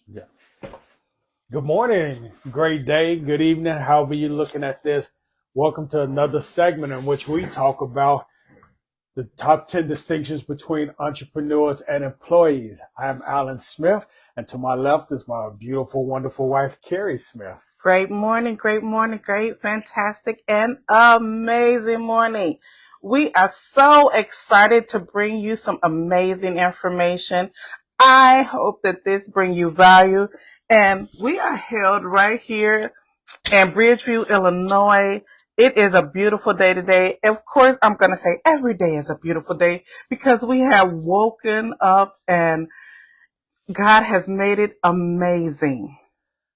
Yeah. Good morning, great day, good evening, however you're looking at this. Welcome to another segment in which we talk about the top 10 distinctions between entrepreneurs and employees. I am Alan Smith, and to my left is my beautiful, wonderful wife, Carrie Smith. Great morning, great, fantastic, and amazing morning. We are so excited to bring you some amazing information. I hope that this brings you value. And we are held right here in Bridgeview, Illinois. It is a beautiful day today. Of course, I'm going to say every day is a beautiful day because we have woken up and God has made it amazing.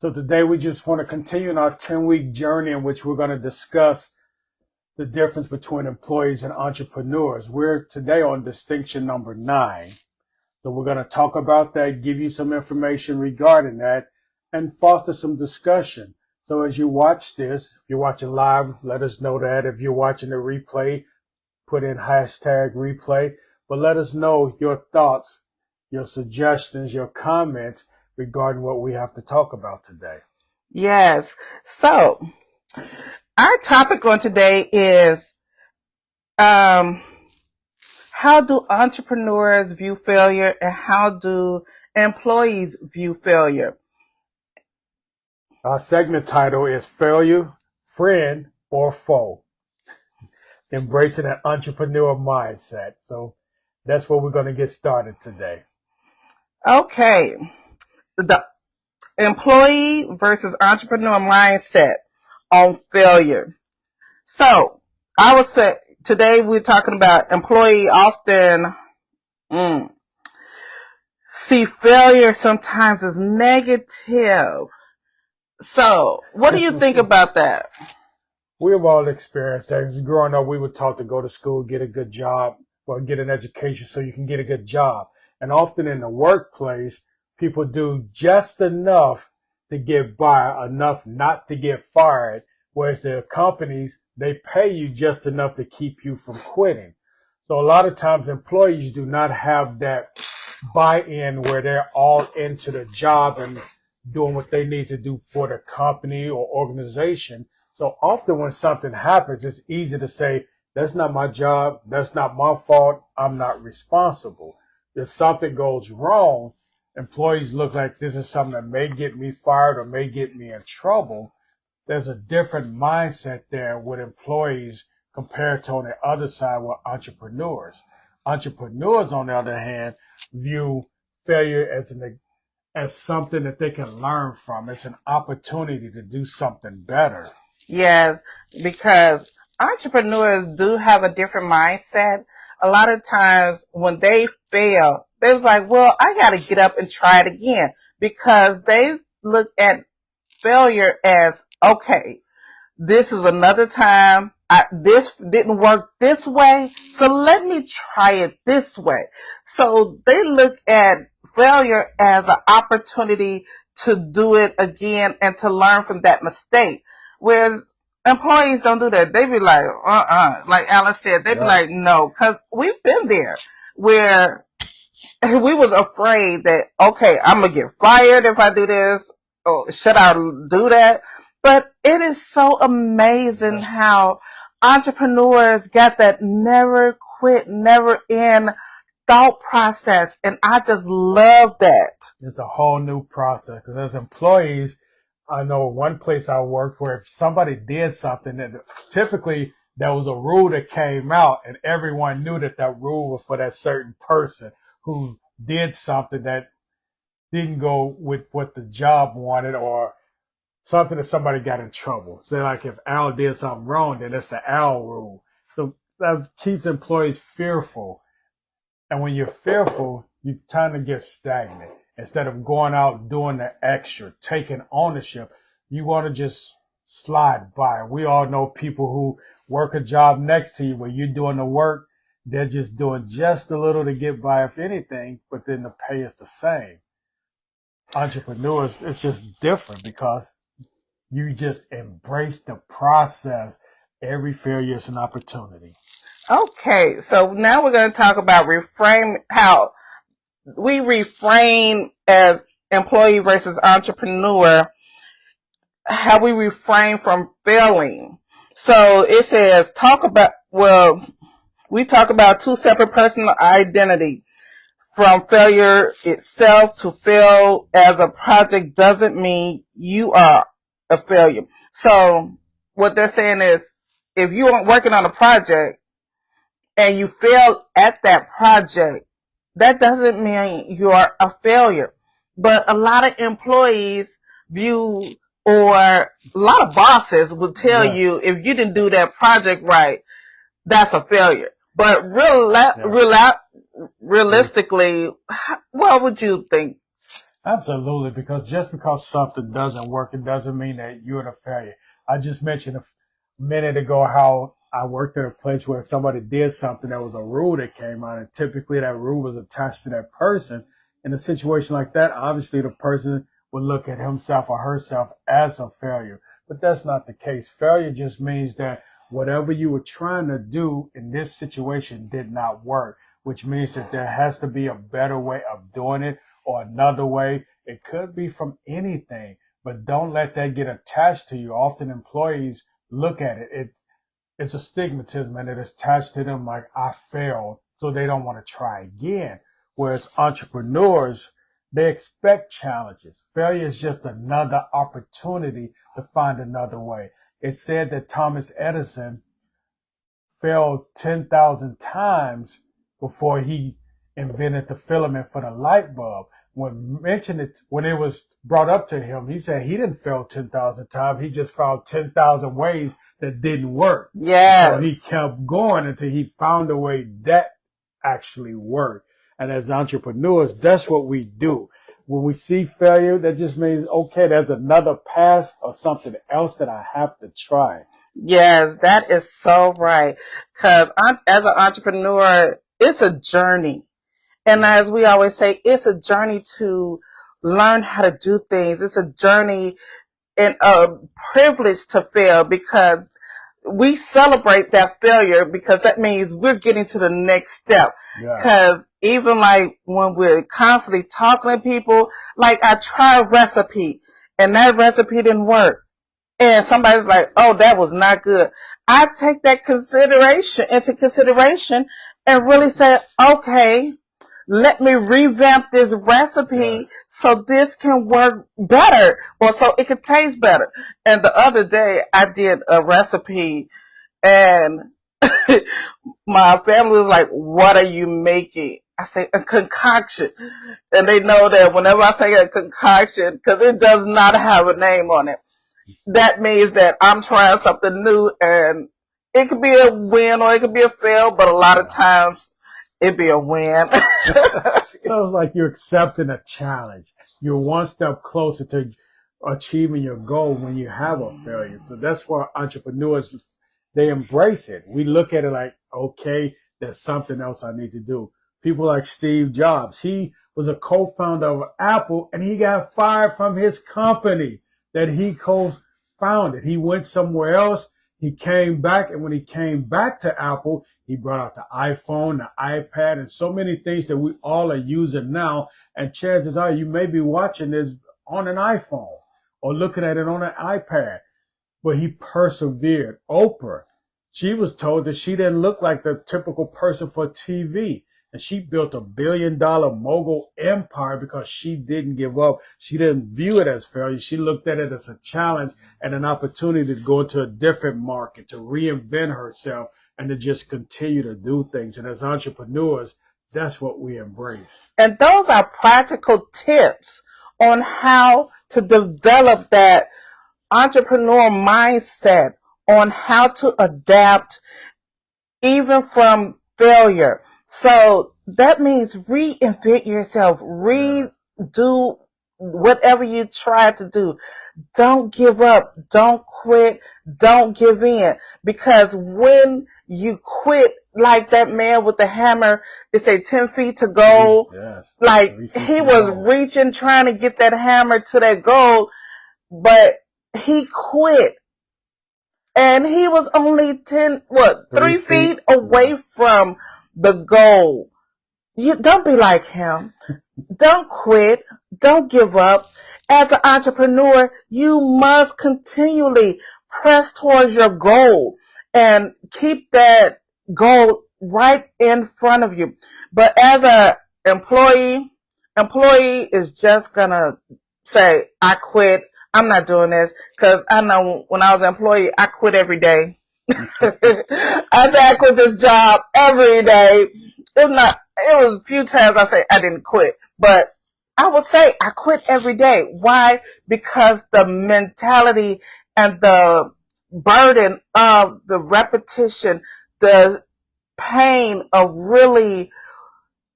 So today we just want to continue in our 10-week journey in which we're going to discuss the difference between employees and entrepreneurs. We're today on distinction number 9. So we're going to talk about that, give you some information regarding that, and foster some discussion. So as you watch this, if you're watching live, let us know that. If you're watching the replay, put in hashtag replay. But let us know your thoughts, your suggestions, your comments regarding what we have to talk about today. Yes. So our topic on today is um, how do entrepreneurs view failure and how do employees view failure? Our segment title is Failure, Friend, or Foe? Embracing an entrepreneur mindset. So that's where we're going to get started today. Okay. The employee versus entrepreneur mindset on failure. So I would say today we're talking about employee often see failure sometimes as negative. So what do you think about that? We have all experienced that. As growing up, we were taught to go to school, get a good job, or get an education so you can get a good job. And often in the workplace, people do just enough to get by, enough not to get fired. Whereas the companies, they pay you just enough to keep you from quitting. So a lot of times employees do not have that buy-in where they're all into the job and doing what they need to do for the company or organization. So often when something happens, it's easy to say, that's not my job. That's not my fault. I'm not responsible. If something goes wrong, employees look like this is something that may get me fired or may get me in trouble. There's a different mindset there with employees compared to on the other side with entrepreneurs. Entrepreneurs, on the other hand, view failure as something that they can learn from. It's an opportunity to do something better. Yes, because entrepreneurs do have a different mindset. A lot of times when they fail, they was like, well, I got to get up and try it again because they look at failure as, okay, this is another time. This didn't work this way, so let me try it this way. So they look at failure as an opportunity to do it again and to learn from that mistake. Whereas employees don't do that. They be like, like Alice said, they be Yeah. like, no, because we've been there where we was afraid that, okay, I'm going to get fired if I do this. Or should I do that? But it is so amazing how entrepreneurs got that never quit, never end thought process. And I just love that. It's a whole new process because as employees, I know one place I worked where if somebody did something that typically there was a rule that came out and everyone knew that that rule was for that certain person who did something that didn't go with what the job wanted or something that somebody got in trouble. Say like if Al did something wrong, then it's the Al rule. So that keeps employees fearful. And when you're fearful, you tend to get stagnant. Instead of going out doing the extra, taking ownership, you want to just slide by. We all know people who work a job next to you where you're doing the work. They're just doing just a little to get by, if anything, but then the pay is the same. Entrepreneurs, it's just different because you just embrace the process. Every failure is an opportunity. Okay, so now we're going to talk about reframe, how we refrain as employee versus entrepreneur, how we refrain from failing. So it says, we talk about two separate personal identity. From failure itself to fail as a project doesn't mean you are a failure. So what they're saying is, if you aren't working on a project and you fail at that project, that doesn't mean you're a failure. But a lot of employees view, or a lot of bosses will tell you, if you didn't do that project right, that's a failure. But realistically, what would you think? Absolutely, because just because something doesn't work, it doesn't mean that you're a failure. I just mentioned a minute ago how I worked at a place where somebody did something, that was a rule that came out, and typically that rule was attached to that person. In a situation like that, obviously the person would look at himself or herself as a failure. But that's not the case. Failure just means that whatever you were trying to do in this situation did not work, which means that there has to be a better way of doing it, or another way. It could be from anything, but don't let that get attached to you. Often employees look at it's a stigmatism, and it is attached to them like, I failed, so they don't want to try again. Whereas entrepreneurs, they expect challenges. Failure is just another opportunity to find another way. It's said that Thomas Edison failed 10,000 times before he invented the filament for the light bulb. When it was brought up to him, he said he didn't fail 10,000 times. He just found 10,000 ways that didn't work. Yes. So he kept going until he found a way that actually worked. And as entrepreneurs, that's what we do. When we see failure, that just means, okay, there's another path or something else that I have to try. Yes, that is so right. Because as an entrepreneur, it's a journey. And as we always say, it's a journey to learn how to do things. It's a journey and a privilege to fail, because we celebrate that failure, because that means we're getting to the next step. Because even like when we're constantly talking to people, like I tried a recipe and that recipe didn't work, and somebody's like, oh, that was not good. I take that into consideration and really say, okay, let me revamp this recipe so this can work better, or so it could taste better. And the other day I did a recipe, and my family was like, what are you making? I say a concoction. And they know that whenever I say a concoction, because it does not have a name on it, that means that I'm trying something new, and it could be a win or it could be a fail, but a lot of times it'd be a win. So it's like you're accepting a challenge. You're one step closer to achieving your goal when you have a failure. So that's why entrepreneurs, they embrace it. We look at it like, okay, there's something else I need to do. People like Steve Jobs, he was a co-founder of Apple, and he got fired from his company that he co-founded. He went somewhere else. He came back, and when he came back to Apple, he brought out the iPhone, the iPad, and so many things that we all are using now. And chances are you may be watching this on an iPhone or looking at it on an iPad. But he persevered. Oprah, she was told that she didn't look like the typical person for TV. And she built $1 billion mogul empire because she didn't give up. She didn't view it as failure. She looked at it as a challenge and an opportunity to go into a different market, to reinvent herself, and to just continue to do things. And as entrepreneurs, that's what we embrace. And those are practical tips on how to develop that entrepreneur mindset, on how to adapt even from failure. So that means reinvent yourself, redo whatever you try to do. Don't give up, don't quit, don't give in, because when you quit, like that man with the hammer, they say 10 feet to goal. Yes. Like he was reaching, trying to get that hammer to that goal, but he quit. And he was only 3 feet away from the goal. You don't be like him. Don't quit. Don't give up. As an entrepreneur, you must continually press towards your goal and keep that goal right in front of you. But as a employee is just gonna say, I quit. I'm not doing this, because I know when I was an employee, I quit every day. I say I quit this job every day. It was a few times I say I didn't quit, but I would say I quit every day. Why? Because the mentality and the burden of the repetition, the pain of really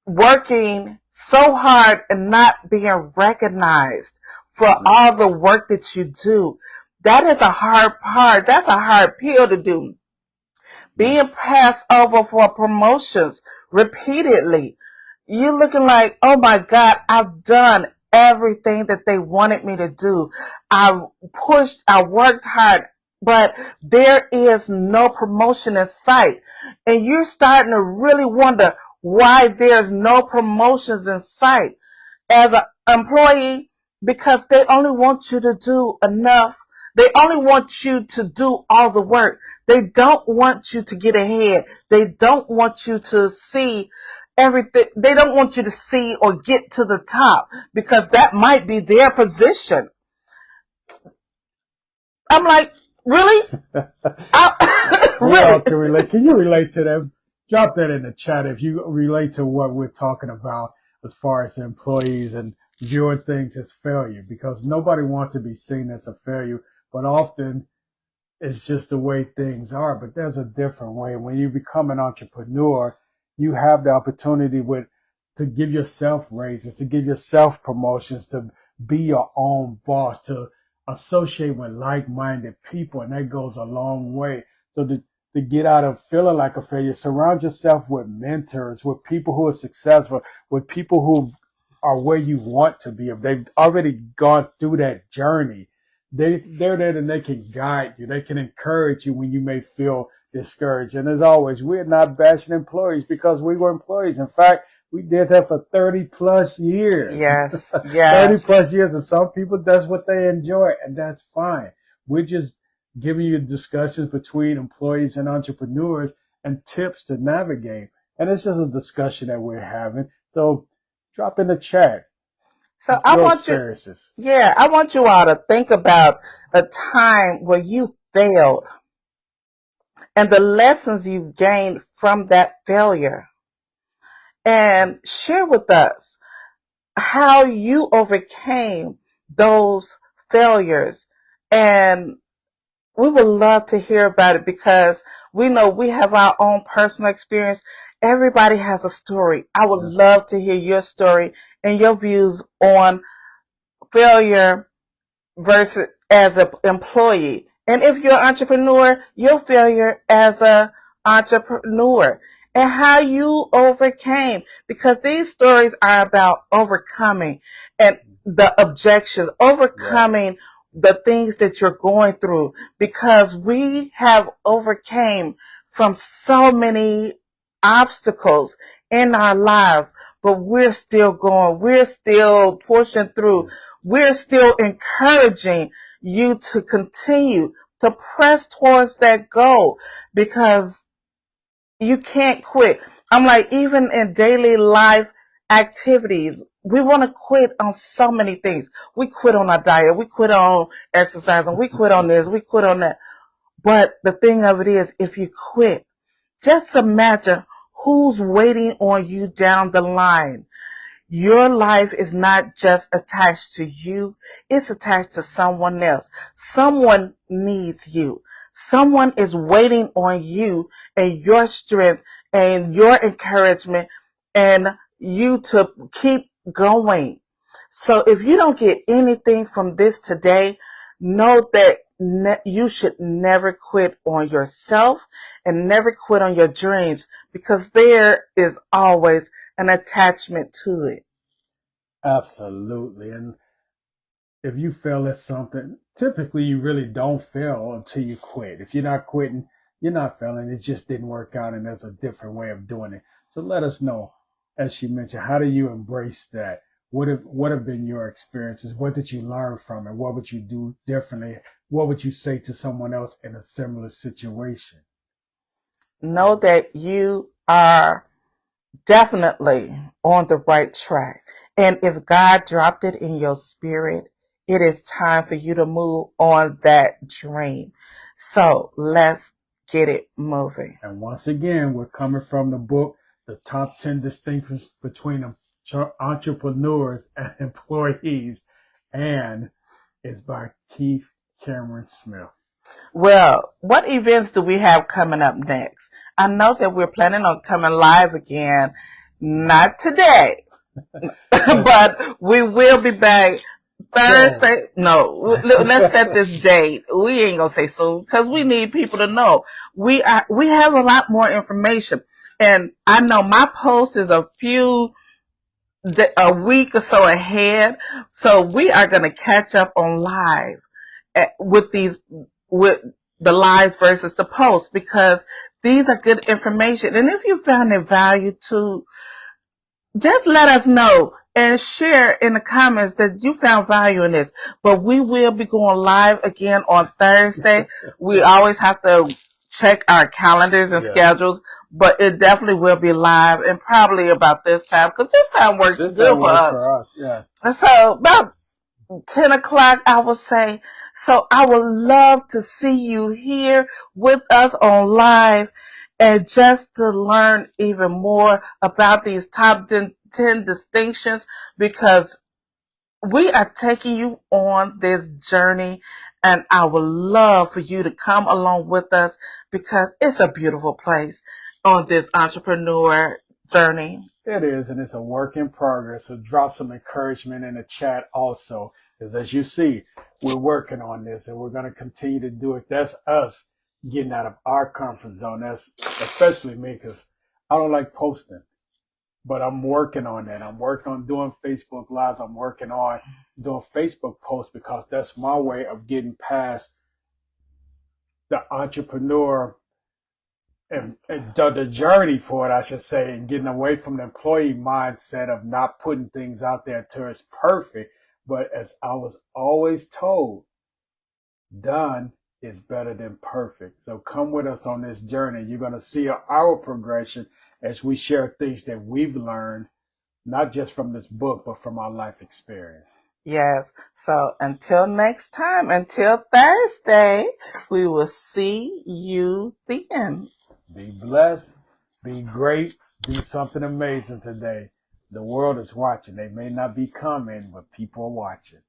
working so hard and not being recognized for all the work that you do. That is a hard part. That's a hard pill to do. Being passed over for promotions repeatedly. You looking like, oh my God, I've done everything that they wanted me to do. I've pushed, I worked hard, but there is no promotion in sight. And you're starting to really wonder why there's no promotions in sight as an employee, because they only want you to do enough. They only want you to do all the work. They don't want you to get ahead. They don't want you to see everything. They don't want you to see or get to the top, because that might be their position. I'm like, really? We all Really? can relate. Can you relate to them? Drop that in the chat if you relate to what we're talking about as far as employees and viewing things as failure, because nobody wants to be seen as a failure, but often it's just the way things are. But there's a different way. When you become an entrepreneur, you have the opportunity to give yourself raises, to give yourself promotions, to be your own boss, to associate with like-minded people, and that goes a long way. So to get out of feeling like a failure, surround yourself with mentors, with people who are successful, with people who are where you want to be. If they've already gone through that journey, they're there and they can guide you. They can encourage you when you may feel discouraged. And as always, we're not bashing employees, because we were employees. In fact, we did that for 30 plus years. Yes, 30 yes. plus years. And some people, that's what they enjoy, and that's fine. We're just giving you discussions between employees and entrepreneurs and tips to navigate. And it's just a discussion that we're having. So drop in the chat So I your want you, experiences. yeah, I want you all to think about a time where you failed and the lessons you gained from that failure, and share with us how you overcame those failures. And we would love to hear about it, because we know we have our own personal experience. Everybody has a story. I would love to hear your story and your views on failure versus as an employee. And if you're an entrepreneur, your failure as an entrepreneur and how you overcame, because these stories are about overcoming and the objections, overcoming the things that you're going through, because we have overcame from so many obstacles in our lives, but we're still going, we're still pushing through, we're still encouraging you to continue to press towards that goal, because you can't quit. I'm like, even in daily life activities, we want to quit on so many things. We quit on our diet, we quit on exercising, we quit on this, we quit on that. But the thing of it is, if you quit, just imagine who's waiting on you down the line. Your life is not just attached to you, it's attached to someone else. Someone needs you. Someone is waiting on you and your strength and your encouragement and you to keep going. So if you don't get anything from this today, know that you should never quit on yourself and never quit on your dreams, because there is always an attachment to it. Absolutely. And if you fail at something, typically you really don't fail until you quit. If you're not quitting, you're not failing. It just didn't work out, and there's a different way of doing it. So let us know. as she mentioned, how do you embrace that? What have been your experiences? What did you learn from it? What would you do differently? What would you say to someone else in a similar situation? Know that you are definitely on the right track. And if God dropped it in your spirit, it is time for you to move on that dream. So let's get it moving. And once again, we're coming from the book, The Top 10 Distinctions Between Entrepreneurs and Employees, and it's by Keith Cameron Smith. Well, what events do we have coming up next? I know that we're planning on coming live again, not today, but we will be back Thursday. No, let's set this date. We ain't gonna say soon because we need people to know. We have a lot more information, and I know my post is a week or so ahead, so we are gonna catch up on live with the lives versus the posts because these are good information. And if you found it value to, just let us know and share in the comments that you found value in this. But we will be going live again on Thursday. We always have to check our calendars and schedules, but it definitely will be live and probably about this time because this time works good for us. Yes. And so about 10 o'clock, I will say. So I would love to see you here with us on live and just to learn even more about these top 10 distinctions because we are taking you on this journey and I would love for you to come along with us because it's a beautiful place on this entrepreneur journey. It is, and it's a work in progress. So drop some encouragement in the chat also, because as you see, we're working on this and we're going to continue to do it. That's us getting out of our comfort zone. That's especially me, because I don't like posting, but I'm working on that. I'm working on doing Facebook Lives. I'm working on doing Facebook posts because that's my way of getting past the entrepreneur and the journey for it, I should say, and getting away from the employee mindset of not putting things out there until it's perfect. But as I was always told, done is better than perfect. So come with us on this journey. You're going to see our progression as we share things that we've learned, not just from this book, but from our life experience. Yes. So until next time, until Thursday, we will see you then. Be blessed, be great, do something amazing today. The world is watching. They may not be coming, but people are watching.